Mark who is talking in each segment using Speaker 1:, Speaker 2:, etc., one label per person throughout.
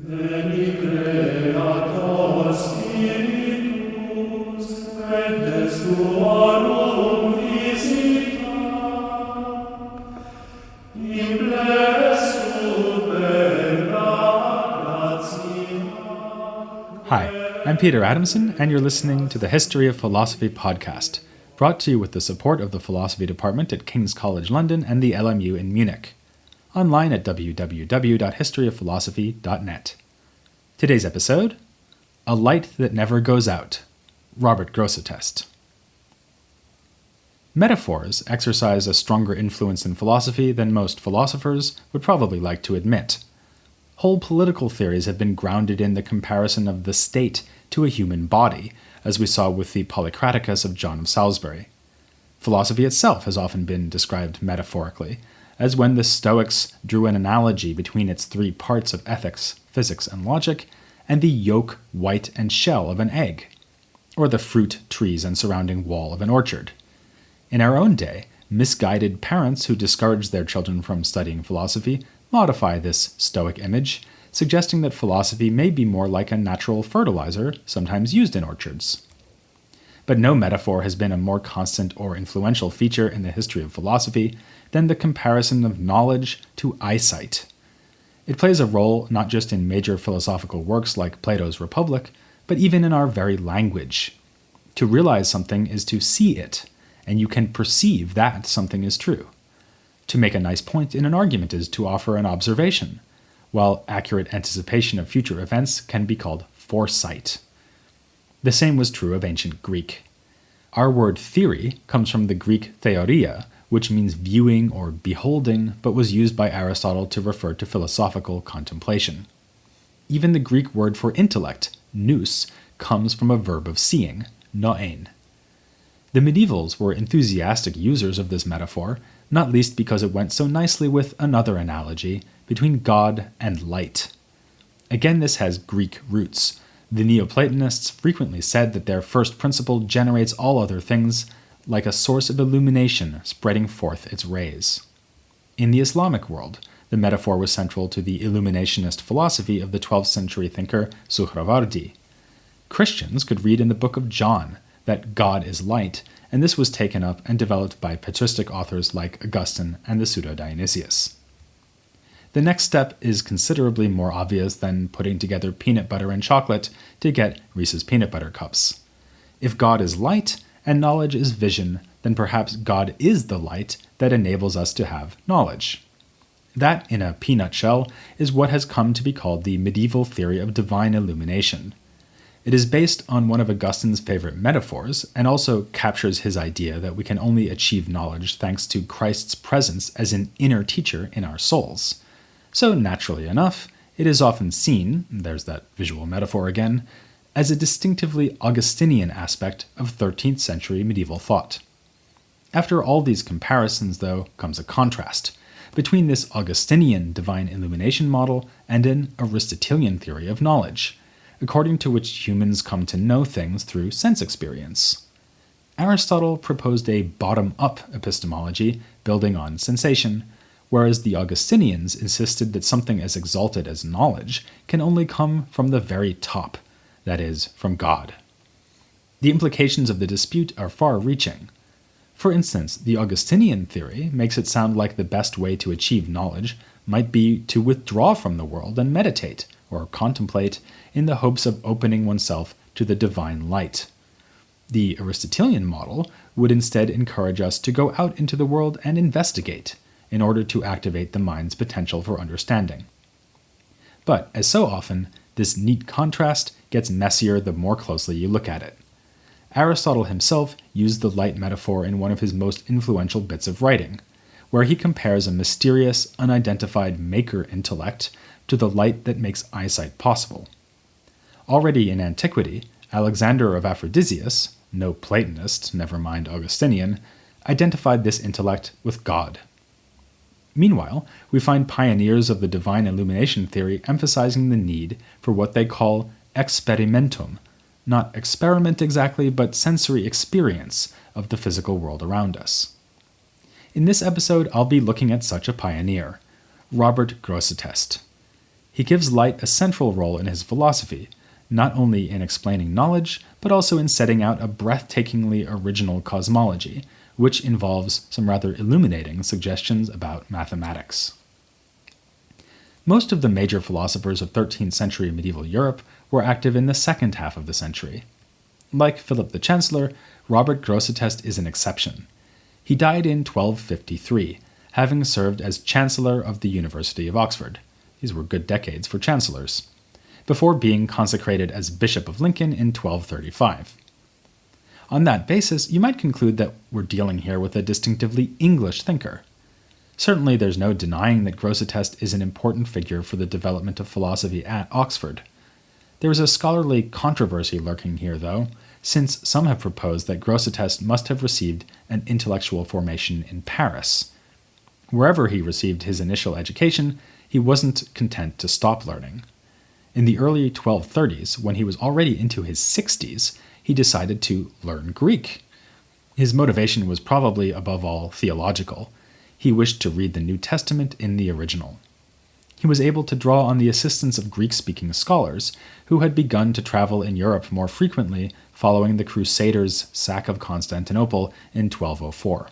Speaker 1: Veni creator spiritus, et des tuorum visita, implessu per gratia.
Speaker 2: Hi, I'm Peter Adamson, and you're listening to the History of Philosophy podcast, brought to you with the support of the Philosophy Department at King's College London and the LMU in Munich. Online at www.historyofphilosophy.net. Today's episode, A Light That Never Goes Out, Robert Grosseteste. Metaphors exercise a stronger influence in philosophy than most philosophers would probably like to admit. Whole political theories have been grounded in the comparison of the state to a human body, as we saw with the Polycraticus of John of Salisbury. Philosophy itself has often been described metaphorically, as when the Stoics drew an analogy between its three parts of ethics, physics, and logic, and the yolk, white, and shell of an egg, or the fruit, trees, and surrounding wall of an orchard. In our own day, misguided parents who discourage their children from studying philosophy modify this Stoic image, suggesting that philosophy may be more like a natural fertilizer sometimes used in orchards. But no metaphor has been a more constant or influential feature in the history of philosophy than the comparison of knowledge to eyesight. It plays a role not just in major philosophical works like Plato's Republic, but even in our very language. To realize something is to see it, and you can perceive that something is true. To make a nice point in an argument is to offer an observation, while accurate anticipation of future events can be called foresight. The same was true of ancient Greek. Our word theory comes from the Greek theoria, which means viewing or beholding, but was used by Aristotle to refer to philosophical contemplation. Even the Greek word for intellect, nous, comes from a verb of seeing, noein. The medievals were enthusiastic users of this metaphor, not least because it went so nicely with another analogy between God and light. Again, this has Greek roots. The Neoplatonists frequently said that their first principle generates all other things, like a source of illumination spreading forth its rays. In the Islamic world, the metaphor was central to the illuminationist philosophy of the 12th century thinker Suhrawardi. Christians could read in the Book of John that God is light, and this was taken up and developed by patristic authors like Augustine and the Pseudo-Dionysius. The next step is considerably more obvious than putting together peanut butter and chocolate to get Reese's Peanut Butter Cups. If God is light and knowledge is vision, then perhaps God is the light that enables us to have knowledge. That, in a peanut shell, is what has come to be called the medieval theory of divine illumination. It is based on one of Augustine's favorite metaphors, and also captures his idea that we can only achieve knowledge thanks to Christ's presence as an inner teacher in our souls. So naturally enough, it is often seen, there's that visual metaphor again, as a distinctively Augustinian aspect of 13th century medieval thought. After all these comparisons, though, comes a contrast between this Augustinian divine illumination model and an Aristotelian theory of knowledge, according to which humans come to know things through sense experience. Aristotle proposed a bottom-up epistemology building on sensation, whereas the Augustinians insisted that something as exalted as knowledge can only come from the very top, that is, from God. The implications of the dispute are far-reaching. For instance, the Augustinian theory makes it sound like the best way to achieve knowledge might be to withdraw from the world and meditate, or contemplate, in the hopes of opening oneself to the divine light. The Aristotelian model would instead encourage us to go out into the world and investigate, in order to activate the mind's potential for understanding. But, as so often, this neat contrast gets messier the more closely you look at it. Aristotle himself used the light metaphor in one of his most influential bits of writing, where he compares a mysterious, unidentified maker intellect to the light that makes eyesight possible. Already in antiquity, Alexander of Aphrodisias, no Platonist, never mind Augustinian, identified this intellect with God. Meanwhile, we find pioneers of the divine illumination theory emphasizing the need for what they call experimentum, not experiment exactly, but sensory experience of the physical world around us. In this episode, I'll be looking at such a pioneer, Robert Grosseteste. He gives light a central role in his philosophy, not only in explaining knowledge, but also in setting out a breathtakingly original cosmology, which involves some rather illuminating suggestions about mathematics. Most of the major philosophers of 13th century medieval Europe were active in the second half of the century. Like Philip the Chancellor, Robert Grosseteste is an exception. He died in 1253, having served as Chancellor of the University of Oxford. These were good decades for chancellors, before being consecrated as Bishop of Lincoln in 1235. On that basis, you might conclude that we're dealing here with a distinctively English thinker. Certainly there's no denying that Grosseteste is an important figure for the development of philosophy at Oxford. There is a scholarly controversy lurking here, though, since some have proposed that Grosseteste must have received an intellectual formation in Paris. Wherever he received his initial education, he wasn't content to stop learning. In the early 1230s, when he was already into his 60s, he decided to learn Greek. His motivation was probably, above all, theological. He wished to read the New Testament in the original. He was able to draw on the assistance of Greek-speaking scholars, who had begun to travel in Europe more frequently following the Crusaders' sack of Constantinople in 1204.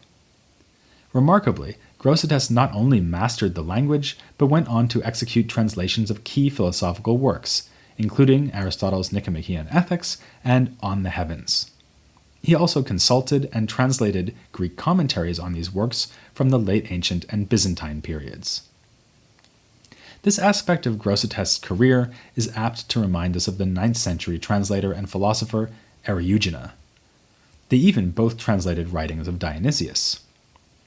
Speaker 2: Remarkably, Grosseteste not only mastered the language, but went on to execute translations of key philosophical works, including Aristotle's Nicomachean Ethics and On the Heavens. He also consulted and translated Greek commentaries on these works from the late ancient and Byzantine periods. This aspect of Grosseteste's career is apt to remind us of the 9th century translator and philosopher Eriugena. They even both translated writings of Dionysius.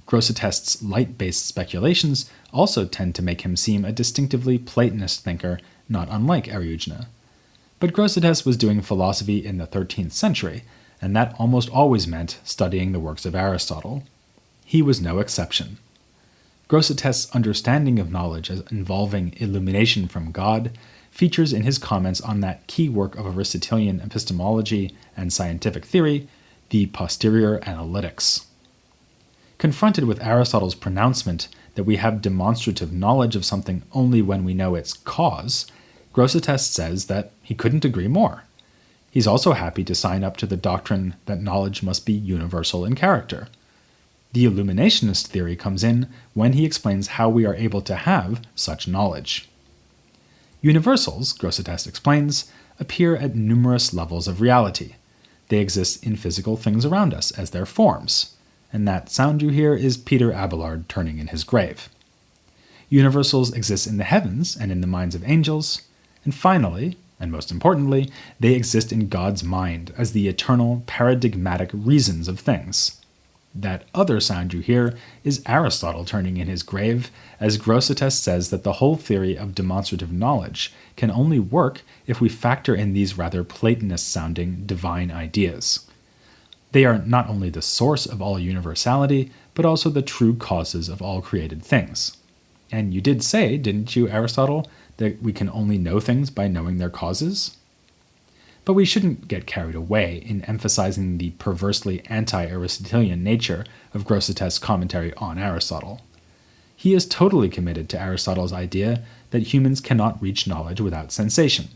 Speaker 2: Grosseteste's light-based speculations also tend to make him seem a distinctively Platonist thinker, not unlike Eriugena. But Grosseteste was doing philosophy in the 13th century, and that almost always meant studying the works of Aristotle. He was no exception. Grosseteste's understanding of knowledge as involving illumination from God features in his comments on that key work of Aristotelian epistemology and scientific theory, the Posterior Analytics. Confronted with Aristotle's pronouncement that we have demonstrative knowledge of something only when we know its cause, Grosseteste says that he couldn't agree more. He's also happy to sign up to the doctrine that knowledge must be universal in character. The illuminationist theory comes in when he explains how we are able to have such knowledge. Universals, Grosseteste explains, appear at numerous levels of reality. They exist in physical things around us as their forms, and that sound you hear is Peter Abelard turning in his grave. Universals exist in the heavens and in the minds of angels, and finally, and most importantly, they exist in God's mind as the eternal, paradigmatic reasons of things. That other sound you hear is Aristotle turning in his grave, as Grosseteste says that the whole theory of demonstrative knowledge can only work if we factor in these rather Platonist-sounding divine ideas. They are not only the source of all universality, but also the true causes of all created things. And you did say, didn't you, Aristotle, that we can only know things by knowing their causes? But we shouldn't get carried away in emphasizing the perversely anti-Aristotelian nature of Grosseteste's commentary on Aristotle. He is totally committed to Aristotle's idea that humans cannot reach knowledge without sensation.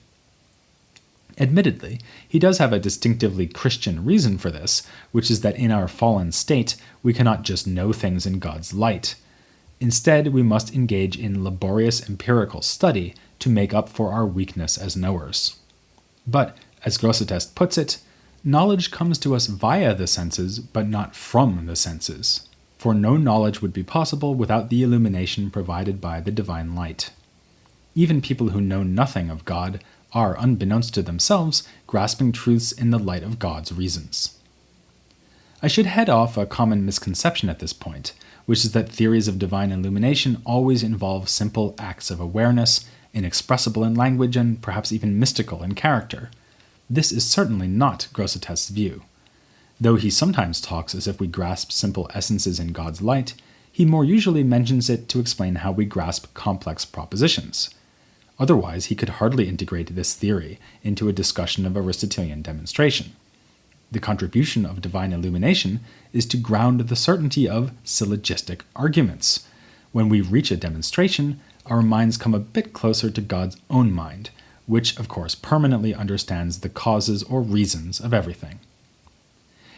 Speaker 2: Admittedly, he does have a distinctively Christian reason for this, which is that in our fallen state, we cannot just know things in God's light. Instead, we must engage in laborious empirical study to make up for our weakness as knowers. But, as Grosseteste puts it, knowledge comes to us via the senses, but not from the senses, for no knowledge would be possible without the illumination provided by the divine light. Even people who know nothing of God are, unbeknownst to themselves, grasping truths in the light of God's reasons. I should head off a common misconception at this point, which is that theories of divine illumination always involve simple acts of awareness, inexpressible in language and perhaps even mystical in character. This is certainly not Grosseteste's view. Though he sometimes talks as if we grasp simple essences in God's light, he more usually mentions it to explain how we grasp complex propositions. Otherwise, he could hardly integrate this theory into a discussion of Aristotelian demonstration. The contribution of divine illumination is to ground the certainty of syllogistic arguments. When we reach a demonstration, our minds come a bit closer to God's own mind, which, of course, permanently understands the causes or reasons of everything.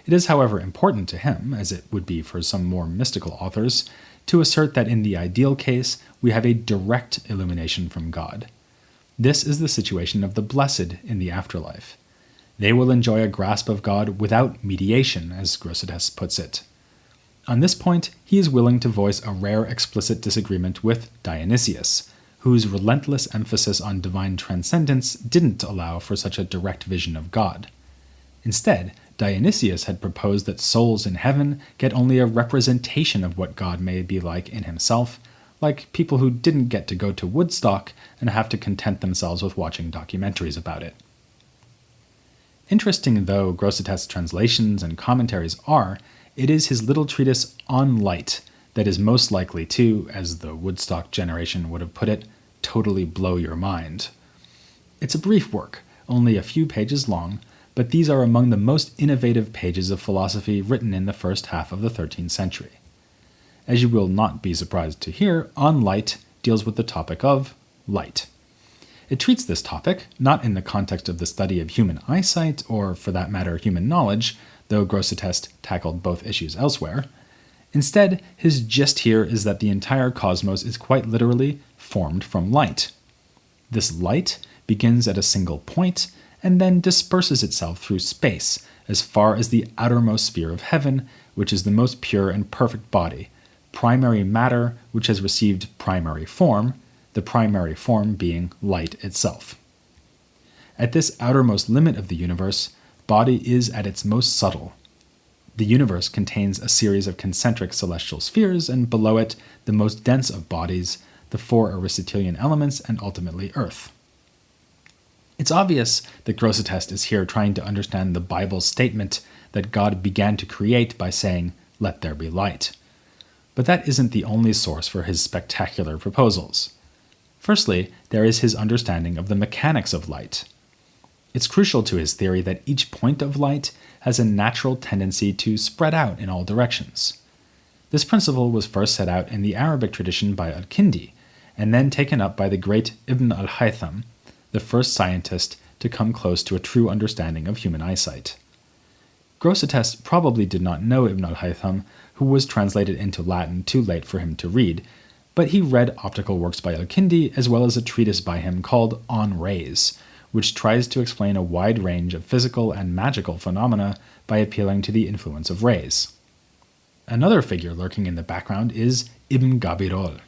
Speaker 2: It is, however, important to him, as it would be for some more mystical authors, to assert that in the ideal case, we have a direct illumination from God. This is the situation of the blessed in the afterlife. They will enjoy a grasp of God without mediation, as Grosseteste puts it. On this point, he is willing to voice a rare explicit disagreement with Dionysius, whose relentless emphasis on divine transcendence didn't allow for such a direct vision of God. Instead, Dionysius had proposed that souls in heaven get only a representation of what God may be like in himself, like people who didn't get to go to Woodstock and have to content themselves with watching documentaries about it. Interesting though Grosseteste's translations and commentaries are, it is his little treatise On Light that is most likely to, as the Woodstock generation would have put it, totally blow your mind. It's a brief work, only a few pages long, but these are among the most innovative pages of philosophy written in the first half of the 13th century. As you will not be surprised to hear, On Light deals with the topic of light. It treats this topic not in the context of the study of human eyesight, or for that matter human knowledge, though Grosseteste tackled both issues elsewhere. Instead, his gist here is that the entire cosmos is quite literally formed from light. This light begins at a single point and then disperses itself through space as far as the outermost sphere of heaven, which is the most pure and perfect body, primary matter which has received primary form, the primary form being light itself. At this outermost limit of the universe, body is at its most subtle. The universe contains a series of concentric celestial spheres, and below it, the most dense of bodies, the four Aristotelian elements, and ultimately Earth. It's obvious that Grosseteste is here trying to understand the Bible's statement that God began to create by saying, "Let there be light." But that isn't the only source for his spectacular proposals. Firstly, there is his understanding of the mechanics of light. It's crucial to his theory that each point of light has a natural tendency to spread out in all directions. This principle was first set out in the Arabic tradition by al-Kindi, and then taken up by the great Ibn al-Haytham, the first scientist to come close to a true understanding of human eyesight. Grosseteste probably did not know Ibn al-Haytham, who was translated into Latin too late for him to read, but he read optical works by al-Kindi as well as a treatise by him called On Rays, which tries to explain a wide range of physical and magical phenomena by appealing to the influence of rays. Another figure lurking in the background is Ibn Gabirol.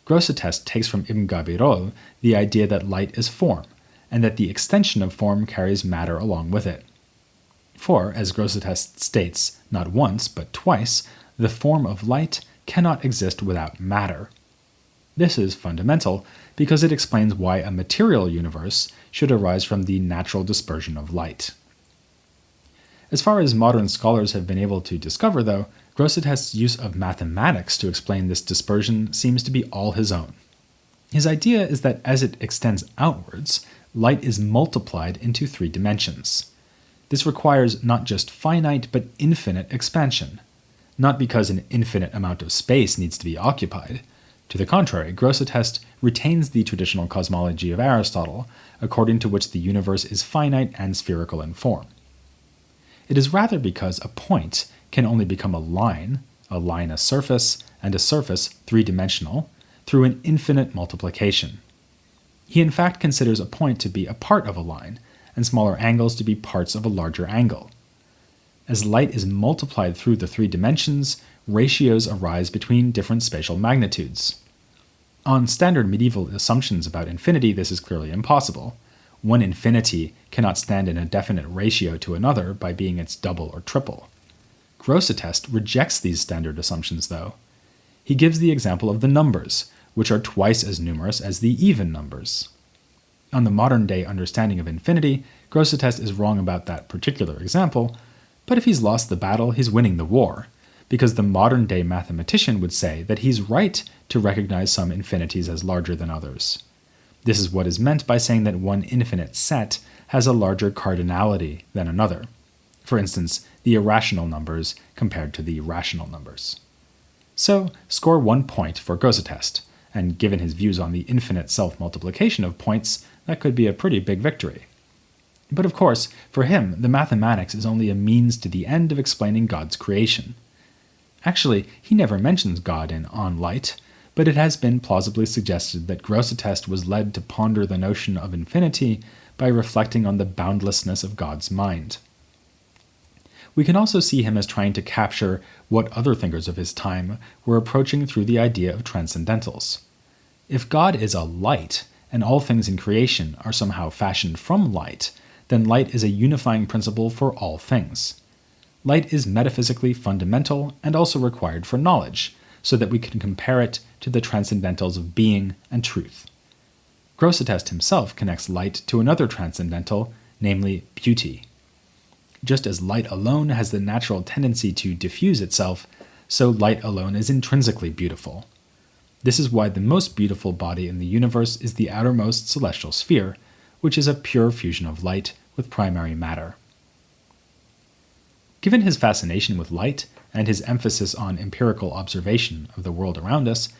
Speaker 2: Grosseteste takes from Ibn Gabirol the idea that light is form, and that the extension of form carries matter along with it. For, as Grosseteste states not once but twice, the form of light cannot exist without matter. This is fundamental because it explains why a material universe should arise from the natural dispersion of light. As far as modern scholars have been able to discover, though, Grosseteste's use of mathematics to explain this dispersion seems to be all his own. His idea is that as it extends outwards, light is multiplied into 3 dimensions. This requires not just finite but infinite expansion, not because an infinite amount of space needs to be occupied. To the contrary, Grosseteste retains the traditional cosmology of Aristotle, according to which the universe is finite and spherical in form. It is rather because a point can only become a line a surface, and a surface 3-dimensional, through an infinite multiplication. He in fact considers a point to be a part of a line, and smaller angles to be parts of a larger angle. As light is multiplied through the 3 dimensions, ratios arise between different spatial magnitudes. On standard medieval assumptions about infinity, this is clearly impossible. One infinity cannot stand in a definite ratio to another by being its double or triple. Grosseteste rejects these standard assumptions, though. He gives the example of the numbers, which are twice as numerous as the even numbers. On the modern-day understanding of infinity, Grosseteste is wrong about that particular example, but if he's lost the battle, he's winning the war, because the modern-day mathematician would say that he's right to recognize some infinities as larger than others. This is what is meant by saying that one infinite set has a larger cardinality than another. For instance, the irrational numbers compared to the rational numbers. So, score 1 point for Grosseteste, and given his views on the infinite self-multiplication of points, that could be a pretty big victory. But of course, for him, the mathematics is only a means to the end of explaining God's creation. Actually, he never mentions God in On Light, but it has been plausibly suggested that Grosseteste was led to ponder the notion of infinity by reflecting on the boundlessness of God's mind. We can also see him as trying to capture what other thinkers of his time were approaching through the idea of transcendentals. If God is a light, and all things in creation are somehow fashioned from light, then light is a unifying principle for all things. Light is metaphysically fundamental and also required for knowledge, so that we can compare it to the transcendentals of being and truth. Grosseteste himself connects light to another transcendental, namely beauty. Just as light alone has the natural tendency to diffuse itself, so light alone is intrinsically beautiful. This is why the most beautiful body in the universe is the outermost celestial sphere, which is a pure fusion of light with primary matter. Given his fascination with light and his emphasis on empirical observation of the world around us,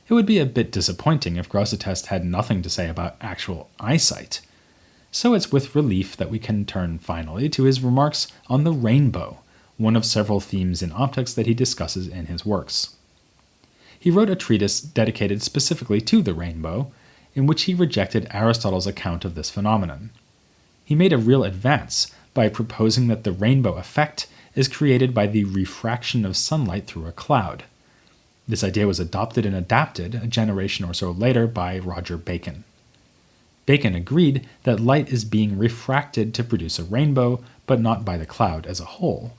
Speaker 2: it would be a bit disappointing if Grosseteste had nothing to say about actual eyesight. So it's with relief that we can turn finally to his remarks on the rainbow, one of several themes in optics that he discusses in his works. He wrote a treatise dedicated specifically to the rainbow, in which he rejected Aristotle's account of this phenomenon. He made a real advance by proposing that the rainbow effect is created by the refraction of sunlight through a cloud. This idea was adopted and adapted a generation or so later by Roger Bacon. Bacon agreed that light is being refracted to produce a rainbow, but not by the cloud as a whole.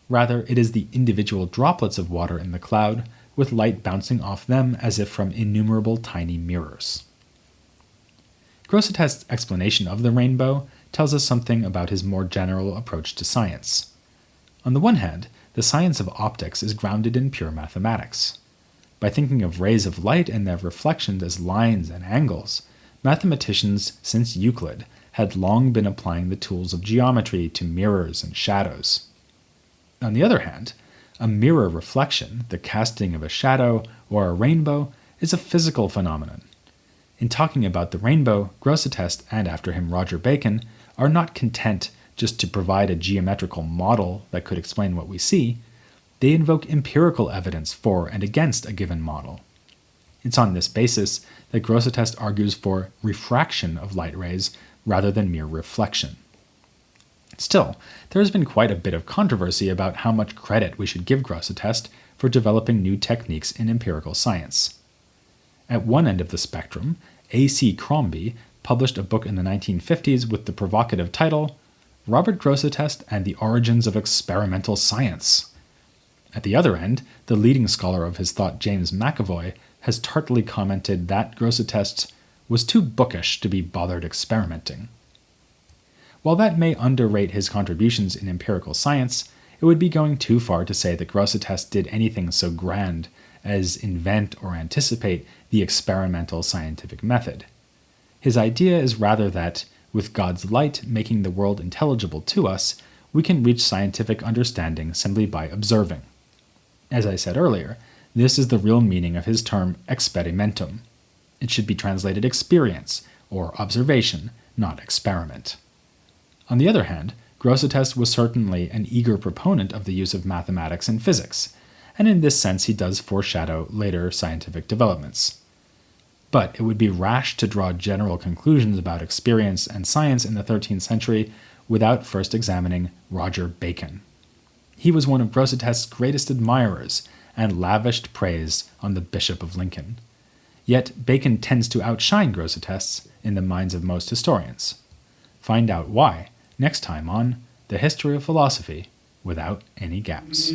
Speaker 2: Rather, it is the individual droplets of water in the cloud, with light bouncing off them as if from innumerable tiny mirrors. Grosseteste's explanation of the rainbow tells us something about his more general approach to science. On the one hand, the science of optics is grounded in pure mathematics. By thinking of rays of light and their reflections as lines and angles, mathematicians since Euclid had long been applying the tools of geometry to mirrors and shadows. On the other hand, a mirror reflection, the casting of a shadow or a rainbow, is a physical phenomenon. In talking about the rainbow, Grosseteste, and after him Roger Bacon, are not content just to provide a geometrical model that could explain what we see. They invoke empirical evidence for and against a given model. It's on this basis that Grosseteste argues for refraction of light rays rather than mere reflection. Still, there has been quite a bit of controversy about how much credit we should give Grosseteste for developing new techniques in empirical science. At one end of the spectrum, A.C. Crombie published a book in the 1950s with the provocative title, Robert Grosseteste and the Origins of Experimental Science. At the other end, the leading scholar of his thought, James McAvoy, has tartly commented that Grosseteste was too bookish to be bothered experimenting. While that may underrate his contributions in empirical science, it would be going too far to say that Grosseteste did anything so grand as invent or anticipate the experimental scientific method. His idea is rather that, with God's light making the world intelligible to us, we can reach scientific understanding simply by observing. As I said earlier, this is the real meaning of his term experimentum. It should be translated experience, or observation, not experiment. On the other hand, Grosseteste was certainly an eager proponent of the use of mathematics and physics, and in this sense he does foreshadow later scientific developments. But it would be rash to draw general conclusions about experience and science in the 13th century without first examining Roger Bacon. He was one of Grosseteste's greatest admirers and lavished praise on the Bishop of Lincoln. Yet Bacon tends to outshine Grosseteste in the minds of most historians. Find out why next time on The History of Philosophy Without Any Gaps.